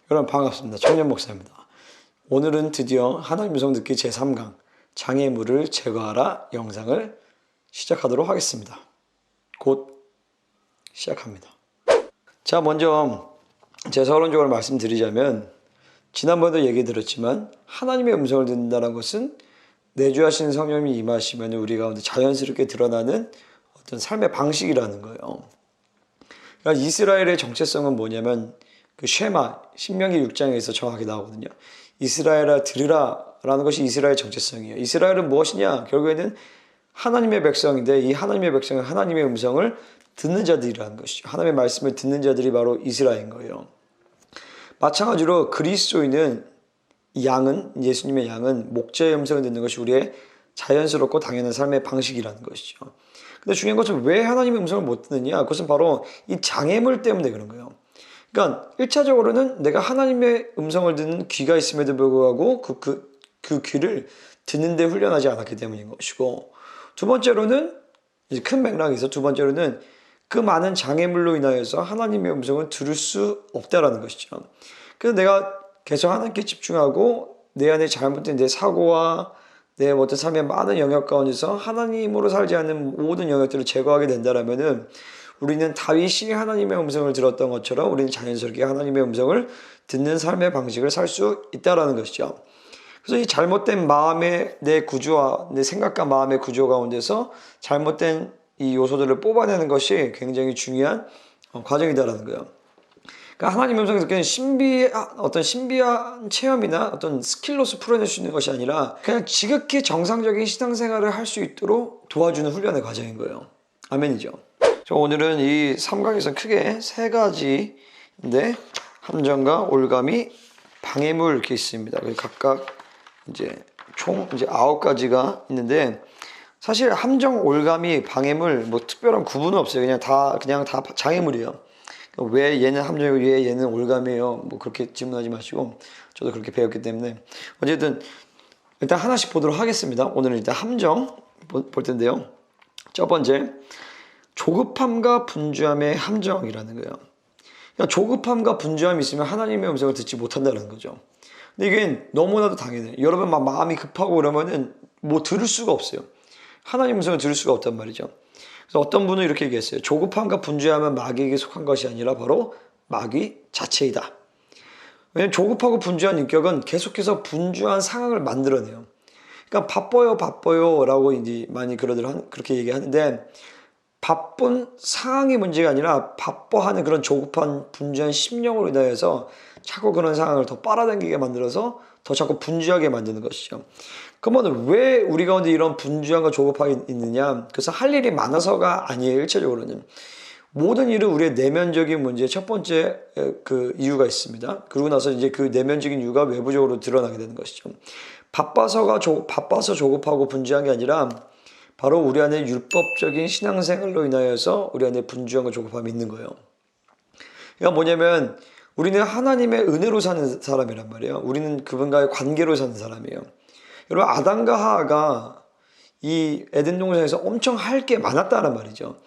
여러분 반갑습니다. 청년 목사입니다. 오늘은 드디어 하나님 음성 듣기 제3강 장애물을 제거하라 영상을 시작하도록 하겠습니다. 곧 시작합니다. 자, 먼저 제 서론적으로 말씀드리자면 지난번에도 얘기 들었지만 하나님의 음성을 듣는다는 것은 내주하신 성령이 임하시면 우리 가운데 자연스럽게 드러나는 어떤 삶의 방식이라는 거예요. 그러니까 이스라엘의 정체성은 뭐냐면 그 쉐마, 신명기 6장에서 정확히 나오거든요. 이스라엘아 들으라 라는 것이 이스라엘 정체성이에요. 이스라엘은 무엇이냐? 결국에는 하나님의 백성인데 이 하나님의 백성은 하나님의 음성을 듣는 자들이라는 것이죠. 하나님의 말씀을 듣는 자들이 바로 이스라엘인 거예요. 마찬가지로 그리스도인은 양은, 예수님의 양은 목자의 음성을 듣는 것이 우리의 자연스럽고 당연한 삶의 방식이라는 것이죠. 근데 중요한 것은 왜 하나님의 음성을 못 듣느냐? 그것은 바로 이 장애물 때문에 그런 거예요. 그러니까 1차적으로는 내가 하나님의 음성을 듣는 귀가 있음에도 불구하고 그 귀를 듣는데 훈련하지 않았기 때문인 것이고, 두 번째로는 이제 큰 맥락에서 두 번째로는 그 많은 장애물로 인하여서 하나님의 음성을 들을 수 없다라는 것이죠. 그래서 내가 계속 하나님께 집중하고 내 안에 잘못된 내 사고와 내 어떤 삶의 많은 영역 가운데서 하나님으로 살지 않는 모든 영역들을 제거하게 된다라면은 우리는 다윗이 하나님의 음성을 들었던 것처럼 우리는 자연스럽게 하나님의 음성을 듣는 삶의 방식을 살 수 있다라는 것이죠. 그래서 이 잘못된 마음의 내 구조와 내 생각과 마음의 구조 가운데서 잘못된 이 요소들을 뽑아내는 것이 굉장히 중요한 과정이다라는 거예요. 그러니까 하나님의 음성을 듣기는 신비한 체험이나 어떤 스킬로서 풀어낼 수 있는 것이 아니라 그냥 지극히 정상적인 신앙생활을 할 수 있도록 도와주는 훈련의 과정인 거예요. 아멘이죠. 오늘은 이 3강에서 크게 세 가지인데 함정과 올가미, 방해물 이렇게 있습니다. 각각 총 9가지가 있는데 사실 함정, 올가미, 방해물 뭐 특별한 구분은 없어요. 그냥 다 장애물이에요. 왜 얘는 함정이고 왜 얘는 올가미예요? 뭐 그렇게 질문하지 마시고 저도 그렇게 배웠기 때문에 어쨌든 일단 하나씩 보도록 하겠습니다. 오늘은 일단 함정 볼 텐데요. 첫 번째, 조급함과 분주함의 함정이라는 거예요. 그러니까 조급함과 분주함이 있으면 하나님의 음성을 듣지 못한다는 거죠. 근데 이게 너무나도 당연해요. 여러분 막 마음이 급하고 그러면은 뭐 들을 수가 없어요. 하나님의 음성을 들을 수가 없단 말이죠. 그래서 어떤 분은 이렇게 얘기했어요. 조급함과 분주함은 마귀에게 속한 것이 아니라 바로 마귀 자체이다. 왜냐하면 조급하고 분주한 인격은 계속해서 분주한 상황을 만들어내요. 그러니까 바빠요 라고 이제 많이 그렇게 얘기하는데 바쁜 상황이 문제가 아니라 바빠하는 그런 조급한 분주한 심령으로 인하여서 자꾸 그런 상황을 더 빨아당기게 만들어서 더 자꾸 분주하게 만드는 것이죠. 그러면 왜 우리 가운데 이런 분주함과 조급함이 있느냐? 그래서 할 일이 많아서가 아니에요. 1차적으로는 모든 일은 우리의 내면적인 문제의 첫 번째 그 이유가 있습니다. 그러고 나서 이제 그 내면적인 이유가 외부적으로 드러나게 되는 것이죠. 바빠서 조급하고 분주한 게 아니라 바로 우리 안에 율법적인 신앙생활로 인하여서 우리 안에 분주함과 조급함이 있는 거예요. 그러니까 뭐냐면 우리는 하나님의 은혜로 사는 사람이란 말이에요. 우리는 그분과의 관계로 사는 사람이에요. 여러분, 아담과 하와가 이 에덴 동산에서 엄청 할 게 많았다는 말이죠.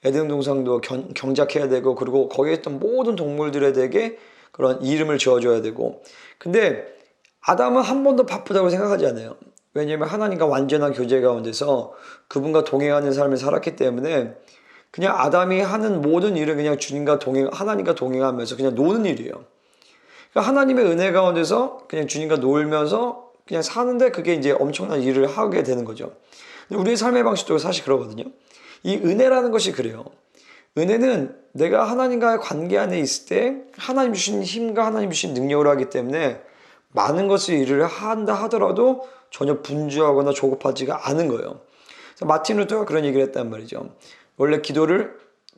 에덴 동산도 경작해야 되고 그리고 거기에 있던 모든 동물들에게 그런 이름을 지어줘야 되고, 근데 아담은 한 번도 바쁘다고 생각하지 않아요. 왜냐하면 하나님과 완전한 교제 가운데서 그분과 동행하는 삶을 살았기 때문에 그냥 아담이 하는 모든 일은 그냥 하나님과 동행하면서 그냥 노는 일이에요. 그러니까 하나님의 은혜 가운데서 그냥 주님과 놀면서 그냥 사는데 그게 이제 엄청난 일을 하게 되는 거죠. 근데 우리의 삶의 방식도 사실 그러거든요. 이 은혜라는 것이 그래요. 은혜는 내가 하나님과의 관계 안에 있을 때 하나님 주신 힘과 하나님 주신 능력으로 하기 때문에 많은 것을 일을 한다 하더라도 전혀 분주하거나 조급하지가 않은 거예요. 그래서 마틴 루터가 그런 얘기를 했단 말이죠. 원래 기도를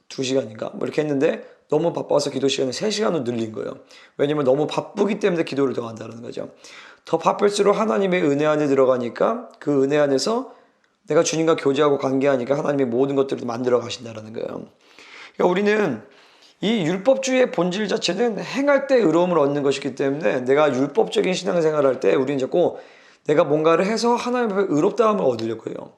2시간인가 뭐 이렇게 했는데 너무 바빠서 기도 시간을 3시간으로 늘린 거예요. 왜냐면 너무 바쁘기 때문에 기도를 더 한다는 거죠. 더 바쁠수록 하나님의 은혜 안에 들어가니까 그 은혜 안에서 내가 주님과 교제하고 관계하니까 하나님의 모든 것들을 만들어 가신다는 거예요. 그러니까 우리는 이 율법주의의 본질 자체는 행할 때 의로움을 얻는 것이기 때문에 내가 율법적인 신앙생활을 할 때 우리는 자꾸 내가 뭔가를 해서 하나님 앞에 의롭다함을 얻으려고 해요.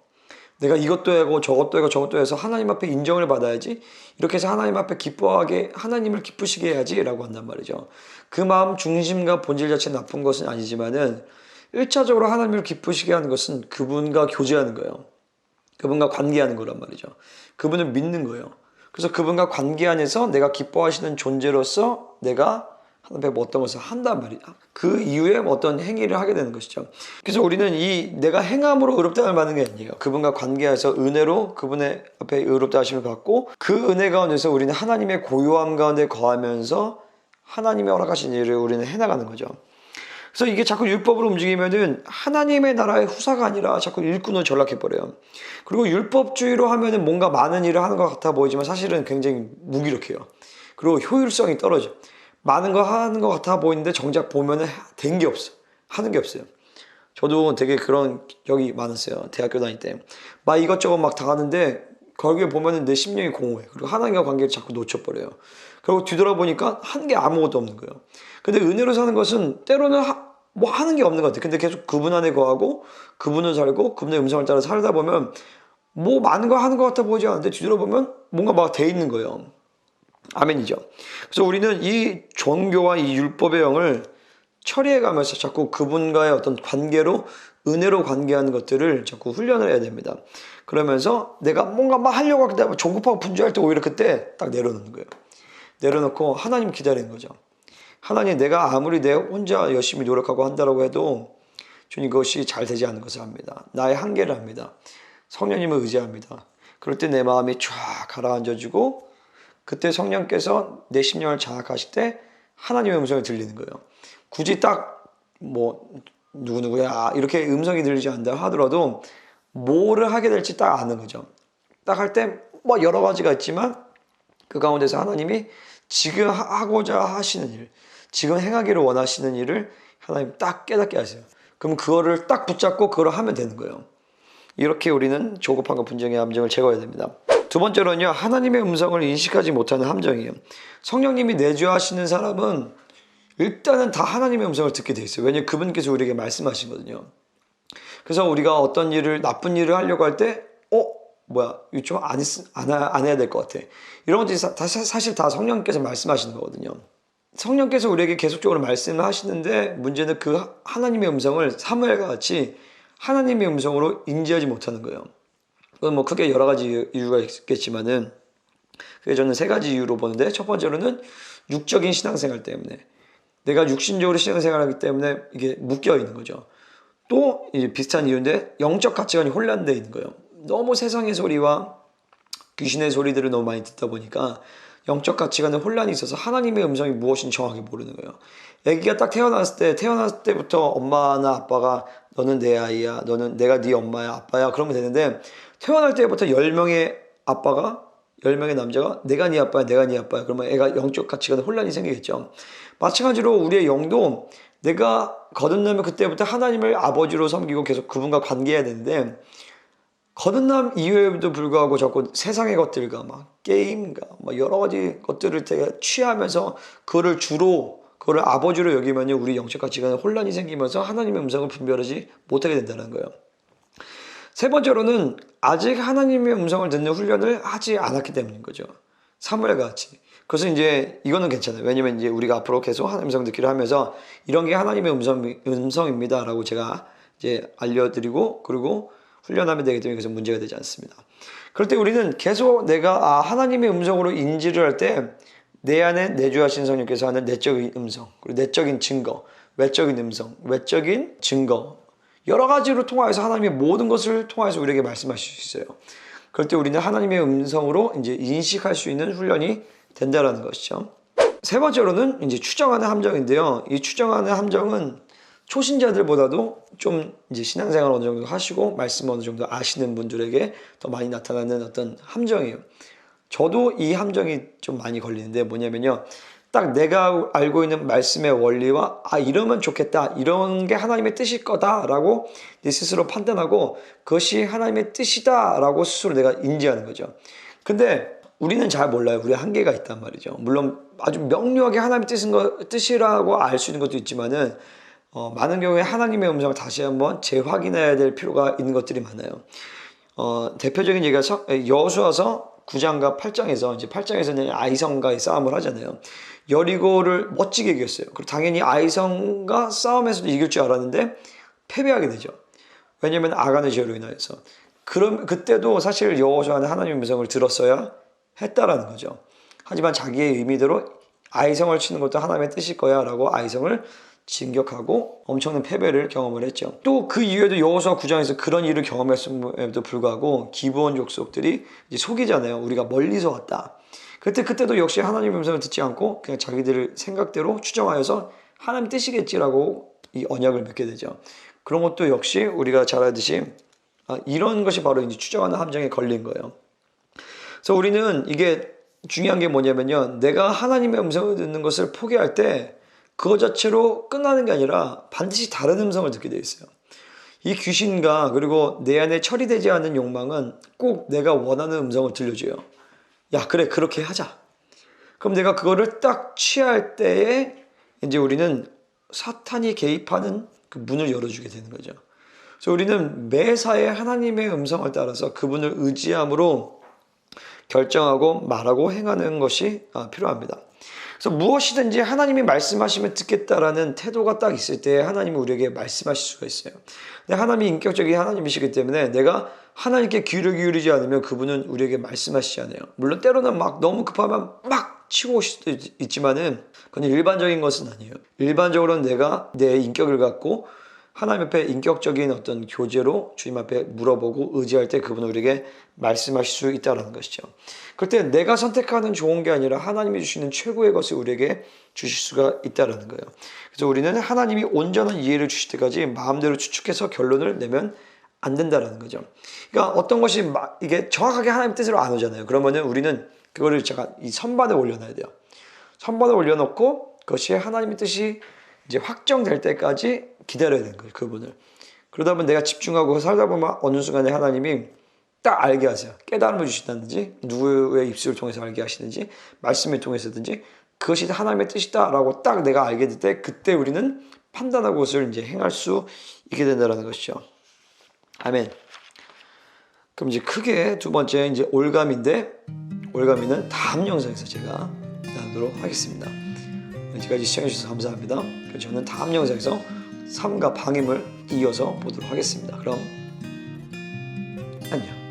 내가 이것도 하고 저것도 하고 저것도 해서 하나님 앞에 인정을 받아야지. 이렇게 해서 하나님 앞에 기뻐하게 하나님을 기쁘시게 해야지 라고 한단 말이죠. 그 마음 중심과 본질 자체는 나쁜 것은 아니지만은 1차적으로 하나님을 기쁘시게 하는 것은 그분과 교제하는 거예요. 그분과 관계하는 거란 말이죠. 그분을 믿는 거예요. 그래서 그분과 관계 안에서 내가 기뻐하시는 존재로서 내가 하나님 앞에 어떤 것을 한단 말이야. 그 이후에 어떤 행위를 하게 되는 것이죠. 그래서 우리는 이 내가 행함으로 의롭다를 받는 게 아니에요. 그분과 관계해서 은혜로 그분의 앞에 의롭다 하심을 받고 그 은혜 가운데서 우리는 하나님의 고요함 가운데 거하면서 하나님의 허락하신 일을 우리는 해나가는 거죠. 그래서 이게 자꾸 율법으로 움직이면은 하나님의 나라의 후사가 아니라 자꾸 일꾼으로 전락해버려요. 그리고 율법주의로 하면은 뭔가 많은 일을 하는 것 같아 보이지만 사실은 굉장히 무기력해요. 그리고 효율성이 떨어져. 많은 거 하는 것 같아 보이는데 정작 보면은 된 게 없어. 하는 게 없어요. 저도 되게 그런 적이 많았어요. 대학교 다닐 때. 막 이것저것 막 다 하는데 결국에 보면은 내 심령이 공허해. 그리고 하나님과 관계를 자꾸 놓쳐버려요. 그리고 뒤돌아보니까 한 게 아무것도 없는 거예요. 근데 은혜로 사는 것은 때로는 뭐 하는 게 없는 것 같아요. 근데 계속 그분 안에 거하고 그분을 살고 그분의 음성을 따라 살다 보면 뭐 많은 거 하는 것 같아 보이지 않는데 뒤돌아보면 뭔가 막 돼 있는 거예요. 아멘이죠. 그래서 우리는 이 종교와 이 율법의 영을 처리해가면서 자꾸 그분과의 어떤 관계로 은혜로 관계하는 것들을 자꾸 훈련을 해야 됩니다. 그러면서 내가 뭔가 막 하려고 할 때 조급하고 분주할 때 오히려 그때 딱 내려놓는 거예요. 내려놓고 하나님 기다리는 거죠. 하나님, 내가 아무리 내 혼자 열심히 노력하고 한다고 해도 주님 그것이 잘 되지 않는 것을 압니다. 나의 한계를 압니다. 성령님을 의지합니다. 그럴 때 내 마음이 쫙 가라앉아지고 그때 성령께서 내 심령을 장악하실 때 하나님의 음성이 들리는 거예요. 굳이 딱 뭐 누구누구야 이렇게 음성이 들리지 않는다 하더라도 뭐를 하게 될지 딱 아는 거죠. 딱 할 때 뭐 여러 가지가 있지만 그 가운데서 하나님이 지금 하고자 하시는 일, 지금 행하기를 원하시는 일을 하나님 딱 깨닫게 하세요. 그럼 그거를 딱 붙잡고 그걸 하면 되는 거예요. 이렇게 우리는 조급함과 분쟁의 함정을 제거해야 됩니다. 두 번째로는요, 하나님의 음성을 인식하지 못하는 함정이에요. 성령님이 내주하시는 사람은 일단은 다 하나님의 음성을 듣게 돼 있어요. 왜냐하면 그분께서 우리에게 말씀하시거든요. 그래서 우리가 어떤 일을, 나쁜 일을 하려고 할 때, 뭐야, 이거 좀 안 해야 될 것 같아. 이런 것들이 사실 다 성령께서 말씀하시는 거거든요. 성령께서 우리에게 계속적으로 말씀을 하시는데 문제는 그 하나님의 음성을 사무엘과 같이 하나님의 음성으로 인지하지 못하는 거예요. 그건 뭐 크게 여러 가지 이유가 있겠지만은 그게 저는 세 가지 이유로 보는데 첫 번째로는 육적인 신앙생활 때문에 내가 육신적으로 신앙생활하기 때문에 이게 묶여 있는 거죠. 또 비슷한 이유인데 영적 가치관이 혼란되어 있는 거예요. 너무 세상의 소리와 귀신의 소리들을 너무 많이 듣다 보니까 영적 가치관에 혼란이 있어서 하나님의 음성이 무엇인지 정확히 모르는 거예요. 아기가 딱 태어났을 때부터 엄마나 아빠가 너는 내 아이야, 내가 네 엄마야, 아빠야 그러면 되는데 태어날 때부터 10명의 아빠가 10명의 남자가 내가 네 아빠야, 내가 네 아빠야 그러면 애가 영적 가치관에 혼란이 생기겠죠. 마찬가지로 우리의 영도 내가 거듭나면 그때부터 하나님을 아버지로 섬기고 계속 그분과 관계해야 되는데 거듭남 이후에도 불구하고 자꾸 세상의 것들과 막 게임과 막 여러 가지 것들을 되게 취하면서 그거를 아버지로 여기면 우리 영적 가치관에 혼란이 생기면서 하나님의 음성을 분별하지 못하게 된다는 거예요. 세 번째로는 아직 하나님의 음성을 듣는 훈련을 하지 않았기 때문인 거죠. 사무엘과 같이. 그래서 이제 이거는 괜찮아요. 왜냐면 이제 우리가 앞으로 계속 하나님의 음성 듣기를 하면서 이런 게 하나님의 음성입니다라고 제가 이제 알려드리고 그리고 훈련하면 되기 때문에 그래서 문제가 되지 않습니다. 그럴 때 우리는 계속 내가 하나님의 음성으로 인지를 할 때 내 안에 내주하신 성령께서 하는 내적인 음성, 그리고 내적인 증거, 외적인 음성, 외적인 증거 여러 가지로 통하여서 하나님의 모든 것을 통하여서 우리에게 말씀하실 수 있어요. 그럴 때 우리는 하나님의 음성으로 이제 인식할 수 있는 훈련이 된다라는 것이죠. 세 번째로는 이제 추정하는 함정인데요. 이 추정하는 함정은 초신자들보다도 좀 이제 신앙생활 어느 정도 하시고 말씀 어느 정도 아시는 분들에게 더 많이 나타나는 어떤 함정이에요. 저도 이 함정이 좀 많이 걸리는데 뭐냐면요. 딱 내가 알고 있는 말씀의 원리와 이러면 좋겠다. 이런 게 하나님의 뜻일 거다라고 내 스스로 판단하고 그것이 하나님의 뜻이다라고 스스로 내가 인지하는 거죠. 근데 우리는 잘 몰라요. 우리 한계가 있단 말이죠. 물론 아주 명료하게 하나님의 뜻이라고 알 수 있는 것도 있지만은 많은 경우에 하나님의 음성을 다시 한번 재확인해야 될 필요가 있는 것들이 많아요. 대표적인 얘기가 여호수아서 9장과 8장에서 이제 8장에서는 아이성과의 싸움을 하잖아요. 여리고를 멋지게 이겼어요. 그리고 당연히 아이성과 싸움에서도 이길 줄 알았는데 패배하게 되죠. 왜냐하면 아간의 죄로 인하여서. 그때도 사실 여호수아는 하나님의 음성을 들었어야 했다라는 거죠. 하지만 자기의 의미대로 아이성을 치는 것도 하나님의 뜻일 거야 라고 아이성을 진격하고 엄청난 패배를 경험을 했죠. 또 그 이후에도 여호수아 9장에서 그런 일을 경험했음에도 불구하고 기브온 족속들이 이제 속이잖아요. 우리가 멀리서 왔다. 그때도 역시 하나님의 음성을 듣지 않고 그냥 자기들 생각대로 추정하여서 하나님 뜻이겠지라고 이 언약을 맺게 되죠. 그런 것도 역시 우리가 잘 알듯이 이런 것이 바로 이제 추정하는 함정에 걸린 거예요. 그래서 우리는 이게 중요한 게 뭐냐면요. 내가 하나님의 음성을 듣는 것을 포기할 때 그거 자체로 끝나는 게 아니라 반드시 다른 음성을 듣게 돼 있어요. 이 귀신과 그리고 내 안에 처리되지 않는 욕망은 꼭 내가 원하는 음성을 들려줘요. 야, 그래, 그렇게 하자. 그럼 내가 그거를 딱 취할 때에 이제 우리는 사탄이 개입하는 그 문을 열어주게 되는 거죠. 그래서 우리는 매사에 하나님의 음성을 따라서 그분을 의지함으로 결정하고 말하고 행하는 것이 필요합니다. 그래서 무엇이든지 하나님이 말씀하시면 듣겠다라는 태도가 딱 있을 때 하나님이 우리에게 말씀하실 수가 있어요. 근데 하나님이 인격적인 하나님이시기 때문에 내가 하나님께 귀를 기울이지 않으면 그분은 우리에게 말씀하시지 않아요. 물론 때로는 막 너무 급하면 막 치고 오실 수도 있지만은 그건 일반적인 것은 아니에요. 일반적으로는 내가 내 인격을 갖고 하나님 앞에 인격적인 어떤 교제로 주님 앞에 물어보고 의지할 때 그분은 우리에게 말씀하실 수 있다는 것이죠. 그때 내가 선택하는 좋은 게 아니라 하나님이 주시는 최고의 것을 우리에게 주실 수가 있다는 거예요. 그래서 우리는 하나님이 온전한 이해를 주실 때까지 마음대로 추측해서 결론을 내면 안 된다는 거죠. 그러니까 어떤 것이 이게 정확하게 하나님 뜻으로 안 오잖아요. 그러면은 우리는 그거를 제가 이 선반에 올려놔야 돼요. 선반에 올려놓고 그것이 하나님의 뜻이 이제 확정될 때까지 기다려야 되는 거예요. 그분을. 그러다 보면 내가 집중하고 살다 보면 어느 순간에 하나님이 딱 알게 하세요. 깨달음을 주신다든지 누구의 입술을 통해서 알게 하시든지 말씀을 통해서든지 그것이 하나님의 뜻이다라고 딱 내가 알게 될 때 그때 우리는 판단하고 그것을 이제 행할 수 있게 된다는 것이죠. 아멘. 그럼 이제 크게 두 번째 이제 올가미인데 올가미는 다음 영상에서 제가 나누도록 하겠습니다. 여기까지 시청해주셔서 감사합니다. 저는 다음 영상에서 삶과 방임을 이어서 보도록 하겠습니다. 그럼 안녕.